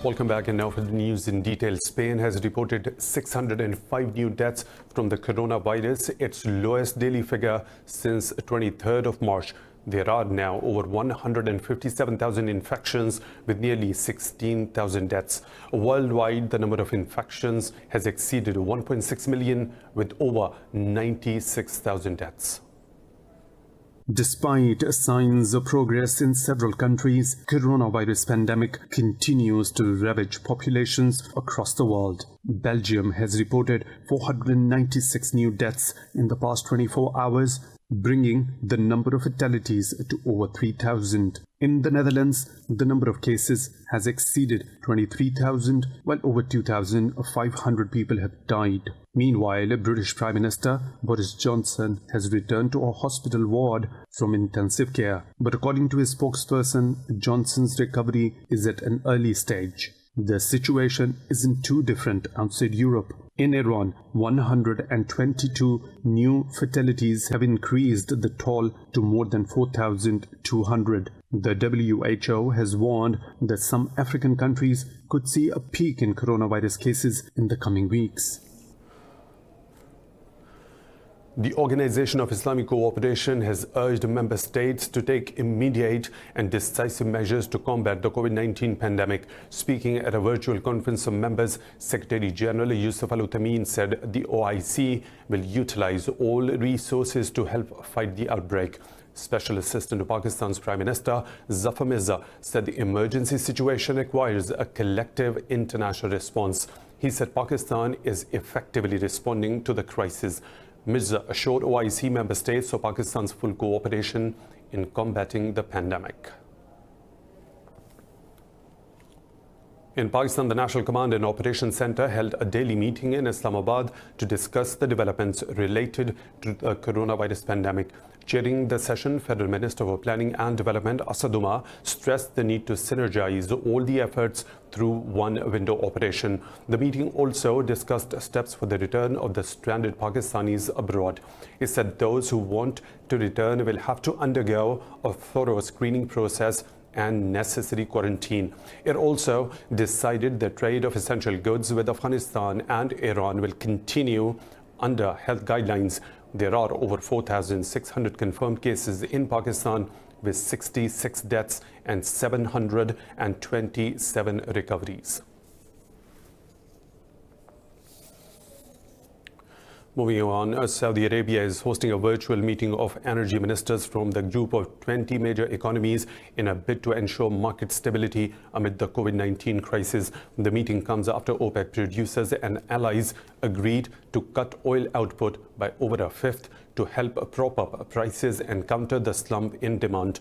Welcome back, and now for the news in detail. Spain has reported 605 new deaths from the coronavirus, its lowest daily figure since 23rd of March. There are now over 157,000 infections with nearly 16,000 deaths. Worldwide, the number of infections has exceeded 1.6 million with over 96,000 deaths. Despite signs of progress in several countries, coronavirus pandemic continues to ravage populations across the world. Belgium has reported 496 new deaths in the past 24 hours, bringing the number of fatalities to over 3,000. In the Netherlands, the number of cases has exceeded 23,000, while over 2,500 people have died. Meanwhile, British Prime Minister Boris Johnson has returned to a hospital ward from intensive care. But according to his spokesperson, Johnson's recovery is at an early stage. The situation isn't too different outside Europe. In Iran, 122 new fatalities have increased the toll to more than 4,200. The WHO has warned that some African countries could see a peak in coronavirus cases in the coming weeks. The Organization of Islamic Cooperation has urged member states to take immediate and decisive measures to combat the COVID-19 pandemic. Speaking at a virtual conference of members, Secretary General Yusuf Al-Uthaymeen said the OIC will utilize all resources to help fight the outbreak. Special Assistant to Pakistan's Prime Minister Zafar Mirza said the emergency situation requires a collective international response. He said Pakistan is effectively responding to the crisis. Mirza assured OIC member states of Pakistan's full cooperation in combating the pandemic. In Pakistan, the National Command and Operations Center held a daily meeting in Islamabad to discuss the developments related to the coronavirus pandemic. Chairing the session, Federal Minister for Planning and Development Asad Umar stressed the need to synergize all the efforts through one window operation. The meeting also discussed steps for the return of the stranded Pakistanis abroad. It said those who want to return will have to undergo a thorough screening process and necessary quarantine. It also decided the trade of essential goods with Afghanistan and Iran will continue under health guidelines. There are over 4,600 confirmed cases in Pakistan, with 66 deaths and 727 recoveries. Moving on, Saudi Arabia is hosting a virtual meeting of energy ministers from the group of 20 major economies in a bid to ensure market stability amid the COVID-19 crisis. The meeting comes after OPEC producers and allies agreed to cut oil output by over a fifth to help prop up prices and counter the slump in demand.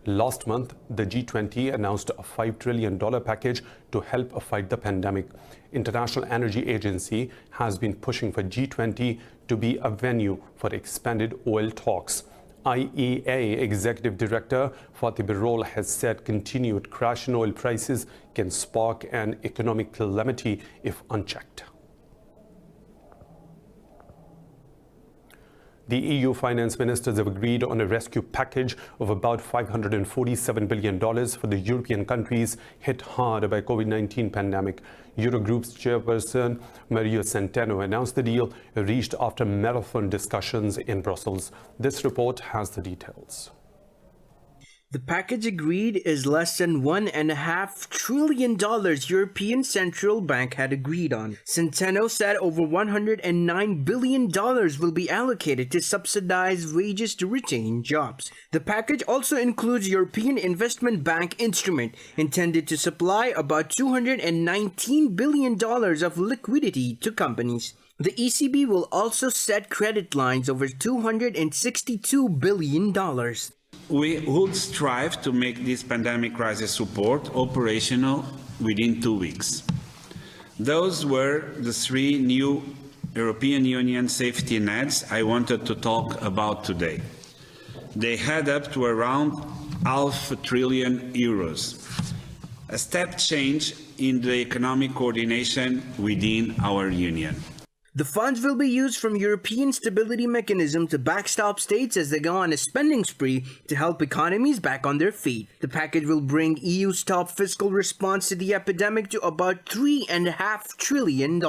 Last month, the G20 announced a $5 trillion package to help fight the pandemic. International Energy Agency has been pushing for G20 to be a venue for expanded oil talks. IEA Executive Director Fatih Birol has said continued crash in oil prices can spark an economic calamity if unchecked. The EU finance ministers have agreed on a rescue package of about $547 billion for the European countries hit hard by COVID-19 pandemic. Eurogroup's chairperson Mario Centeno announced the deal reached after marathon discussions in Brussels. This report has the details. The package agreed is less than $1.5 trillion European Central Bank had agreed on. Centeno said over $109 billion will be allocated to subsidize wages to retain jobs. The package also includes European Investment Bank instrument intended to supply about $219 billion of liquidity to companies. The ECB will also set credit lines over $262 billion. We would strive to make this pandemic crisis support operational within 2 weeks. Those were the three new European Union safety nets I wanted to talk about today. They add up to around €500 billion, a step change in the economic coordination within our union. The funds will be used from European Stability Mechanism to backstop states as they go on a spending spree to help economies back on their feet. The package will bring EU's top fiscal response to the epidemic to about $3.5 trillion.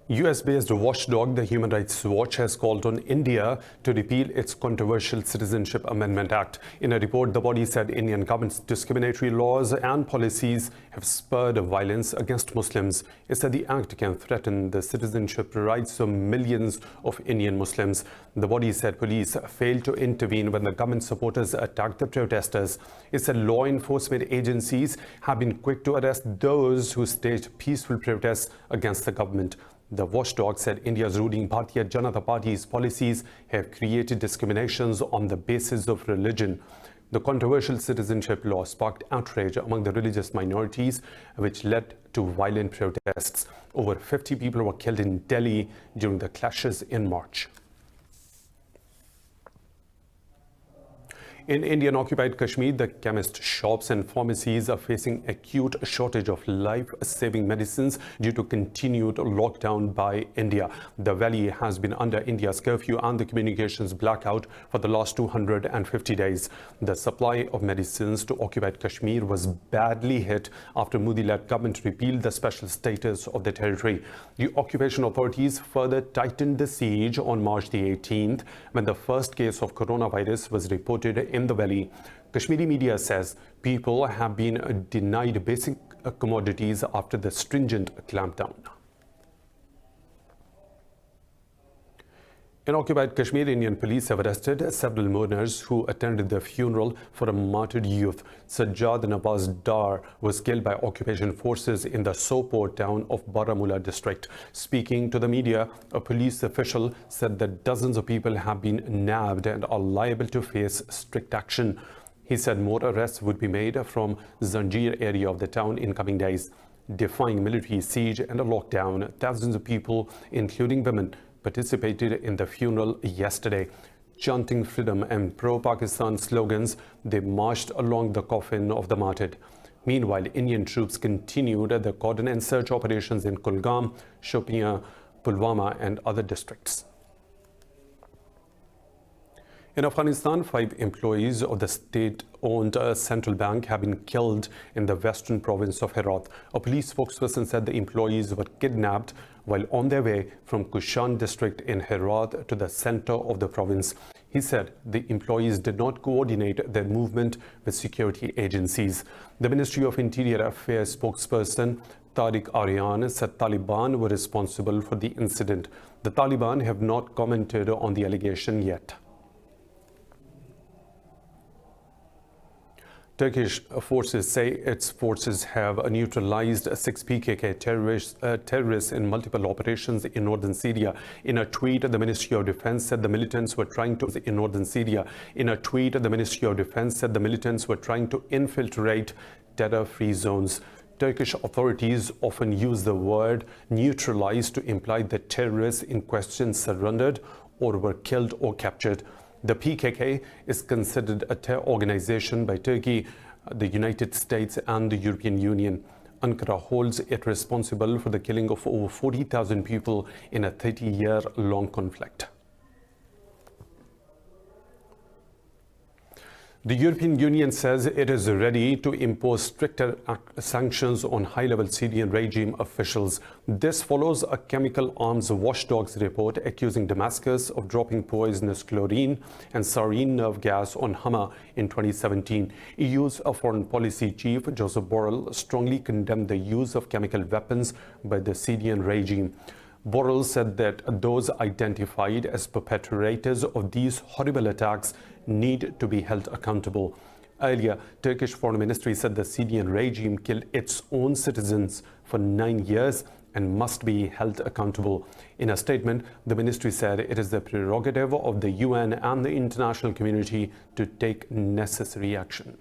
US-based watchdog the Human Rights Watch has called on India to repeal its controversial Citizenship Amendment Act. In a report, the body said Indian government's discriminatory laws and policies have spurred violence against Muslims. It said the act can threaten the citizenship rights of millions of Indian Muslims. The body said police failed to intervene when the government supporters attacked the protesters. It said law enforcement agencies have been quick to arrest those who staged peaceful protests against the government. The watchdog said India's ruling Bharatiya Janata Party's policies have created discriminations on the basis of religion. The controversial citizenship law sparked outrage among the religious minorities, which led to violent protests. Over 50 people were killed in Delhi during the clashes in March. In Indian-occupied Kashmir, the chemist shops and pharmacies are facing acute shortage of life-saving medicines due to continued lockdown by India. The valley has been under India's curfew and the communications blackout for the last 250 days. The supply of medicines to occupied Kashmir was badly hit after Modi-led government repealed the special status of the territory. The occupation authorities further tightened the siege on March the 18th when the first case of coronavirus was reported in the valley. Kashmiri media says people have been denied basic commodities after the stringent clampdown. In occupied Kashmir, Indian police have arrested several mourners who attended the funeral for a martyred youth. Sajjad Nawaz Dar was killed by occupation forces in the Sopore town of Baramulla district. Speaking to the media, a police official said that dozens of people have been nabbed and are liable to face strict action. He said more arrests would be made from Zanjir area of the town in coming days. Defying military siege and a lockdown, thousands of people, including women, participated in the funeral yesterday. Chanting freedom and pro-Pakistan slogans, they marched along the coffin of the martyred. Meanwhile, Indian troops continued the cordon and search operations in Kulgam, Shopian, Pulwama and other districts. In Afghanistan, 5 employees of the state-owned central bank have been killed in the western province of Herat. A police spokesperson said the employees were kidnapped while on their way from Kushan district in Herat to the center of the province. He said the employees did not coordinate their movement with security agencies. The Ministry of Interior Affairs spokesperson Tariq Aryan said Taliban were responsible for the incident. The Taliban have not commented on the allegation yet. Turkish forces say its forces have neutralized 6 PKK terrorists in multiple operations in northern Syria. In a tweet, the Ministry of Defense said the militants were trying to infiltrate terror-free zones. Turkish authorities often use the word neutralized to imply that terrorists in question surrendered or were killed or captured. The PKK is considered a terror organization by Turkey, the United States and the European Union. Ankara holds it responsible for the killing of over 40,000 people in a 30-year-long conflict. The European Union says it is ready to impose stricter sanctions on high-level Syrian regime officials. This follows a chemical arms watchdog's report accusing Damascus of dropping poisonous chlorine and sarin nerve gas on Hama in 2017. EU's foreign policy chief, Joseph Borrell, strongly condemned the use of chemical weapons by the Syrian regime. Borrell said that those identified as perpetrators of these horrible attacks need to be held accountable. Earlier, Turkish Foreign Ministry said the Syrian regime killed its own citizens for 9 years and must be held accountable. In a statement, the ministry said it is the prerogative of the UN and the international community to take necessary action.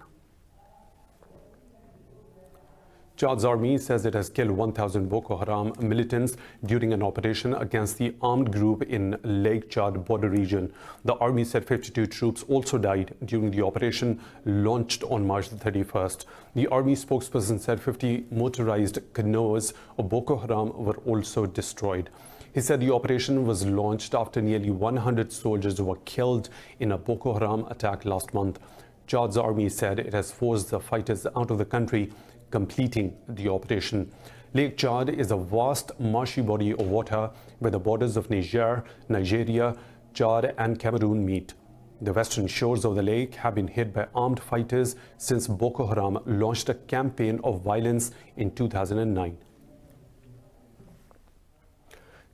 Chad's army says it has killed 1,000 Boko Haram militants during an operation against the armed group in Lake Chad border region. The army said 52 troops also died during the operation launched on March 31st. The army spokesperson said 50 motorized canoes of Boko Haram were also destroyed. He said the operation was launched after nearly 100 soldiers were killed in a Boko Haram attack last month. Chad's army said it has forced the fighters out of the country, completing the operation. Lake Chad is a vast marshy body of water where the borders of Niger, Nigeria, Chad and Cameroon meet. The western shores of the lake have been hit by armed fighters since Boko Haram launched a campaign of violence in 2009.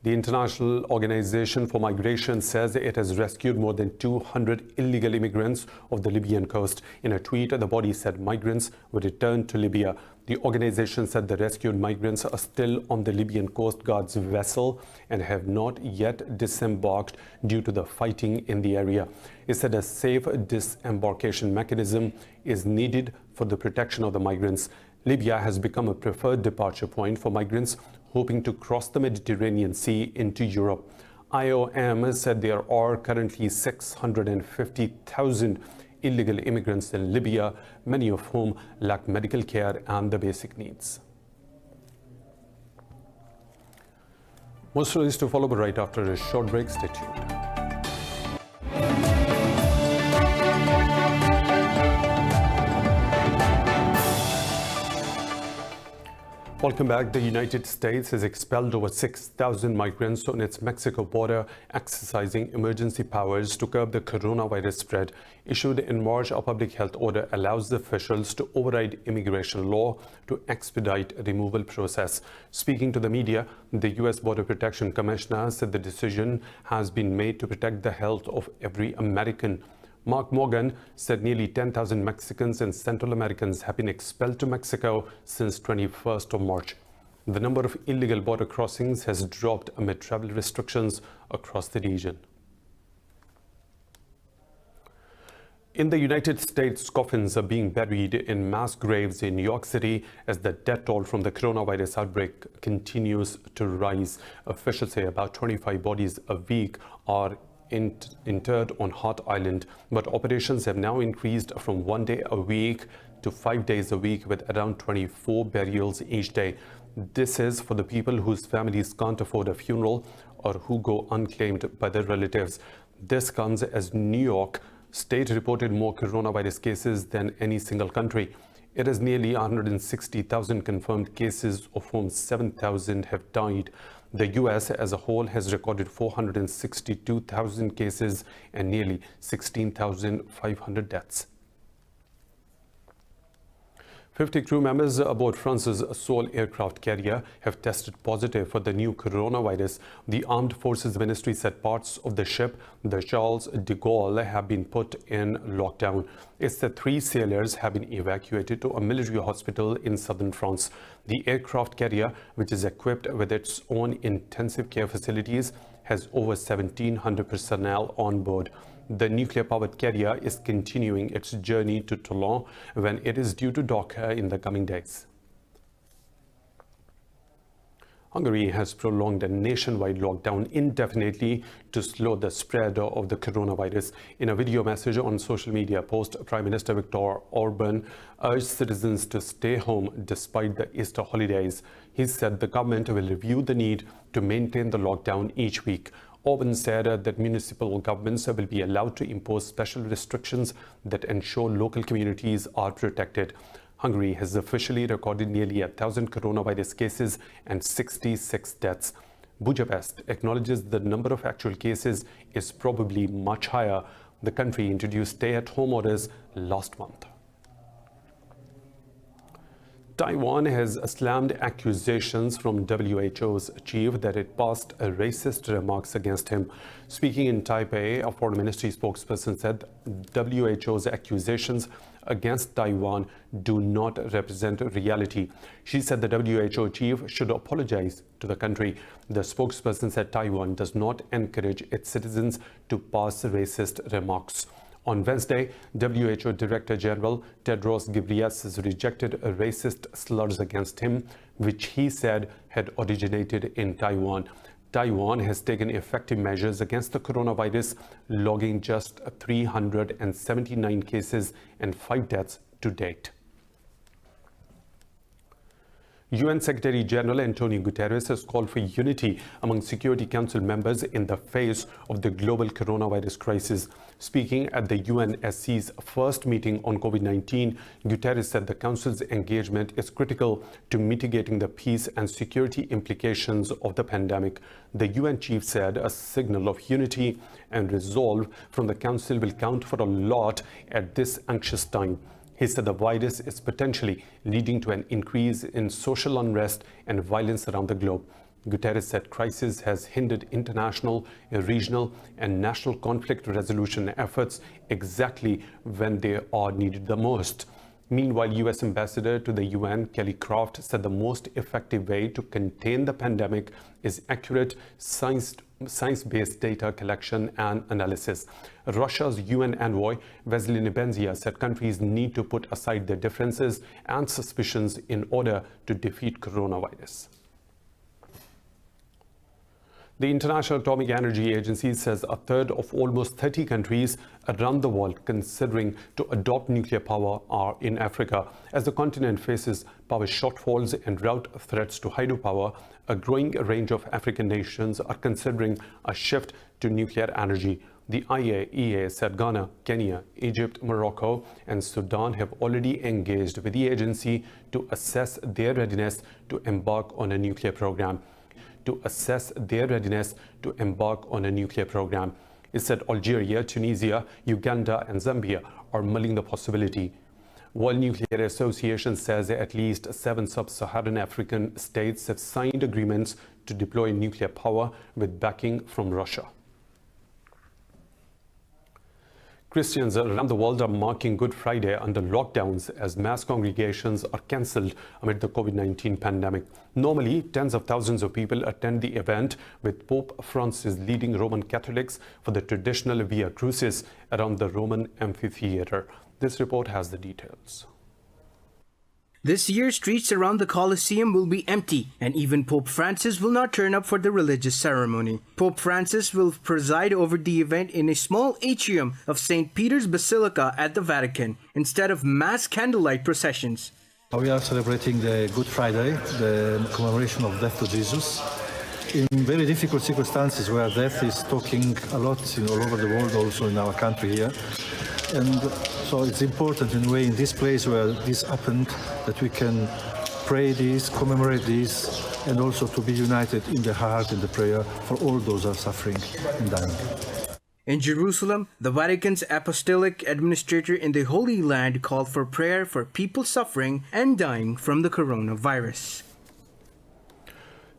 The International Organization for Migration says it has rescued more than 200 illegal immigrants off the Libyan coast. In a tweet, the body said migrants were returned to Libya. The organization said the rescued migrants are still on the Libyan Coast Guard's vessel and have not yet disembarked due to the fighting in the area. It said a safe disembarkation mechanism is needed for the protection of the migrants. Libya has become a preferred departure point for migrants hoping to cross the Mediterranean Sea into Europe. IOM said there are currently 650,000 illegal immigrants in Libya, many of whom lack medical care and the basic needs. More stories to follow, but right after a short break. Stay tuned. Welcome back. The United States has expelled over 6,000 migrants on its Mexico border, exercising emergency powers to curb the coronavirus spread. Issued in March, a public health order allows the officials to override immigration law to expedite a removal process. Speaking to the media, the U.S. Border Protection Commissioner said the decision has been made to protect the health of every American. Mark Morgan said nearly 10,000 Mexicans and Central Americans have been expelled to Mexico since 21st of March. The number of illegal border crossings has dropped amid travel restrictions across the region. In the United States, coffins are being buried in mass graves in New York City as the death toll from the coronavirus outbreak continues to rise. Officials say about 25 bodies a week are interred on Hart Island, but operations have now increased from 1 day a week to 5 days a week with around 24 burials each day. This is for the people whose families can't afford a funeral or who go unclaimed by their relatives. This comes as New York State reported more coronavirus cases than any single country. It has nearly 160,000 confirmed cases, of whom 7,000 have died. The US as a whole has recorded 462,000 cases and nearly 16,500 deaths. 50 crew members aboard France's sole aircraft carrier have tested positive for the new coronavirus. The Armed Forces Ministry said parts of the ship, the Charles de Gaulle, have been put in lockdown. It said 3 sailors have been evacuated to a military hospital in southern France. The aircraft carrier, which is equipped with its own intensive care facilities, has over 1,700 personnel on board. The nuclear-powered carrier is continuing its journey to Toulon when it is due to dock in the coming days. Hungary has prolonged a nationwide lockdown indefinitely to slow the spread of the coronavirus. In a video message on social media post, Prime Minister Viktor Orban urged citizens to stay home despite the Easter holidays. He said the government will review the need to maintain the lockdown each week. Orban said that municipal governments will be allowed to impose special restrictions that ensure local communities are protected. Hungary has officially recorded nearly 1,000 coronavirus cases and 66 deaths. Budapest acknowledges the number of actual cases is probably much higher. The country introduced stay-at-home orders last month. Taiwan has slammed accusations from WHO's chief that it passed racist remarks against him. Speaking in Taipei, a foreign ministry spokesperson said WHO's accusations against Taiwan do not represent reality. She said the WHO chief should apologize to the country. The spokesperson said Taiwan does not encourage its citizens to pass racist remarks. On Wednesday, WHO Director General Tedros Ghebreyesus rejected racist slurs against him, which he said had originated in Taiwan. Taiwan has taken effective measures against the coronavirus, logging just 379 cases and 5 deaths to date. UN Secretary General Antonio Guterres has called for unity among Security Council members in the face of the global coronavirus crisis. Speaking at the UNSC's first meeting on COVID-19, Guterres said the Council's engagement is critical to mitigating the peace and security implications of the pandemic. The UN chief said a signal of unity and resolve from the Council will count for a lot at this anxious time. He said the virus is potentially leading to an increase in social unrest and violence around the globe. Guterres said crisis has hindered international, regional, and national conflict resolution efforts exactly when they are needed the most. Meanwhile, U.S. Ambassador to the UN, Kelly Croft, said the most effective way to contain the pandemic is accurate, science-based data collection and analysis. Russia's UN envoy, Vasily Nebenzia, said countries need to put aside their differences and suspicions in order to defeat coronavirus. The International Atomic Energy Agency says a third of almost 30 countries around the world considering to adopt nuclear power are in Africa. As the continent faces power shortfalls and drought threats to hydropower, a growing range of African nations are considering a shift to nuclear energy. The IAEA said Ghana, Kenya, Egypt, Morocco, and Sudan have already engaged with the agency to assess their readiness to embark on a nuclear program. It said Algeria, Tunisia, Uganda, and Zambia are mulling the possibility. World Nuclear Association says at least 7 sub-Saharan African states have signed agreements to deploy nuclear power with backing from Russia. Christians around the world are marking Good Friday under lockdowns as mass congregations are cancelled amid the COVID-19 pandemic. Normally, tens of thousands of people attend the event, with Pope Francis leading Roman Catholics for the traditional Via Crucis around the Roman amphitheater. This report has the details. This year, streets around the Colosseum will be empty, and even Pope Francis will not turn up for the religious ceremony. Pope Francis will preside over the event in a small atrium of St. Peter's Basilica at the Vatican, instead of mass candlelight processions. We are celebrating the Good Friday, the commemoration of death to Jesus, in very difficult circumstances where death is talking a lot all over the world, also in our country here. And so it's important in a way in this place where this happened that we can pray this, commemorate this, and also to be united in the heart and the prayer for all those who are suffering and dying. In Jerusalem, the Vatican's apostolic administrator in the Holy Land called for prayer for people suffering and dying from the coronavirus.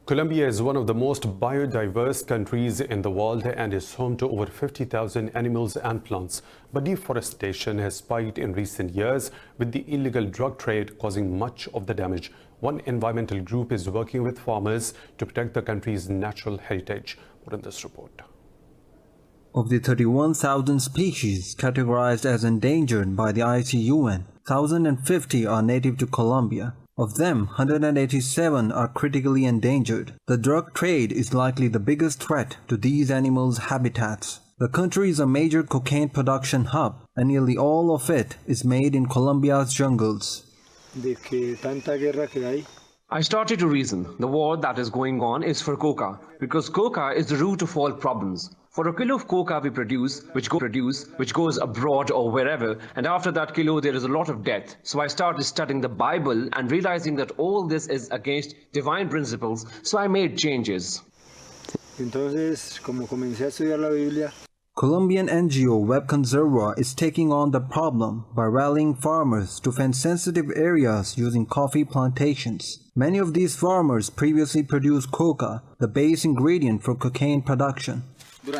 Colombia is one of the most biodiverse countries in the world and is home to over 50,000 animals and plants. But deforestation has spiked in recent years, with the illegal drug trade causing much of the damage. One environmental group is working with farmers to protect the country's natural heritage. More in this report. Of the 31,000 species categorized as endangered by the IUCN, 1,050 are native to Colombia. Of them, 187 are critically endangered. The drug trade is likely the biggest threat to these animals' habitats. The country is a major cocaine production hub, and nearly all of it is made in Colombia's jungles. I started to reason. The war that is going on is for coca, because coca is the root of all problems. For a kilo of coca we produce, which goes abroad or wherever, and after that kilo there is a lot of death. So I started studying the Bible and realizing that all this is against divine principles, so I made changes. Colombian NGO Web Conserva is taking on the problem by rallying farmers to fence sensitive areas using coffee plantations. Many of these farmers previously produced coca, the base ingredient for cocaine production. For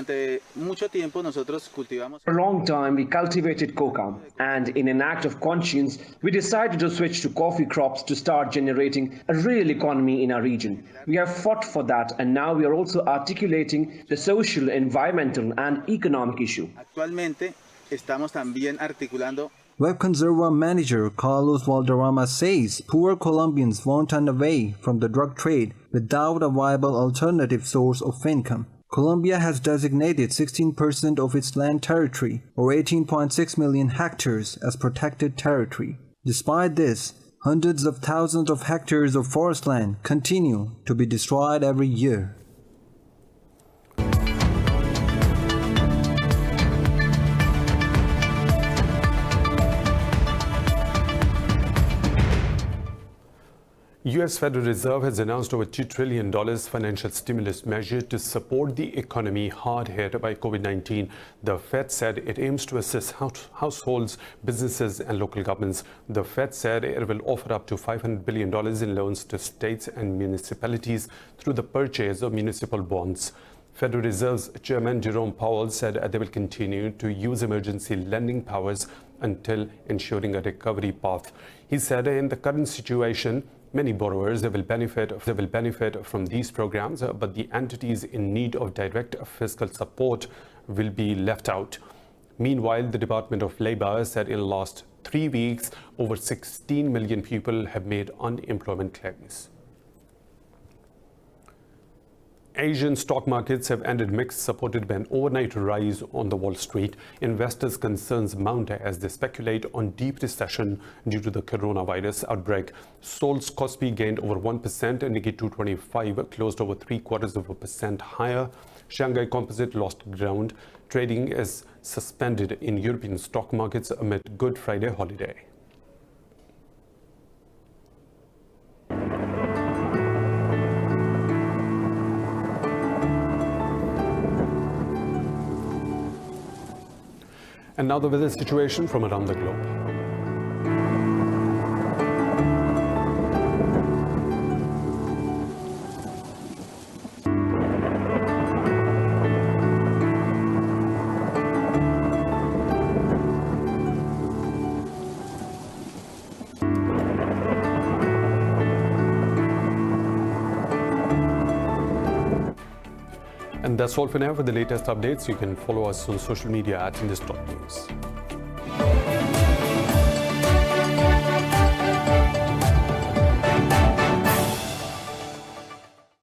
a long time we cultivated coca, and in an act of conscience we decided to switch to coffee crops to start generating a real economy in our region. We have fought for that, and now we are also articulating the social, environmental and economic issue. estamos también articulando. Web Conserva manager Carlos Valderrama says poor Colombians won't turn away from the drug trade without a viable alternative source of income. Colombia has designated 16% of its land territory, or 18.6 million hectares, as protected territory. Despite this, hundreds of thousands of hectares of forest land continue to be destroyed every year. U.S. Federal Reserve has announced over $2 trillion financial stimulus measure to support the economy hard hit by COVID-19. The Fed said it aims to assist households, businesses, and local governments. The Fed said it will offer up to $500 billion in loans to states and municipalities through the purchase of municipal bonds. Federal Reserve's Chairman Jerome Powell said they will continue to use emergency lending powers until ensuring a recovery path. He said in the current situation, many borrowers will benefit from these programs, but the entities in need of direct fiscal support will be left out. Meanwhile, the Department of Labor said in the last 3 weeks, over 16 million people have made unemployment claims. Asian stock markets have ended mixed, supported by an overnight rise on the Wall Street. Investors' concerns mount as they speculate on deep recession due to the coronavirus outbreak. Seoul's Kospi gained over 1% and Nikkei 225 closed over 0.75% higher. Shanghai Composite lost ground. Trading is suspended in European stock markets amid Good Friday holiday. And now the weather situation from around the globe. And that's all for now. For the latest updates, you can follow us on social media at Indus.news.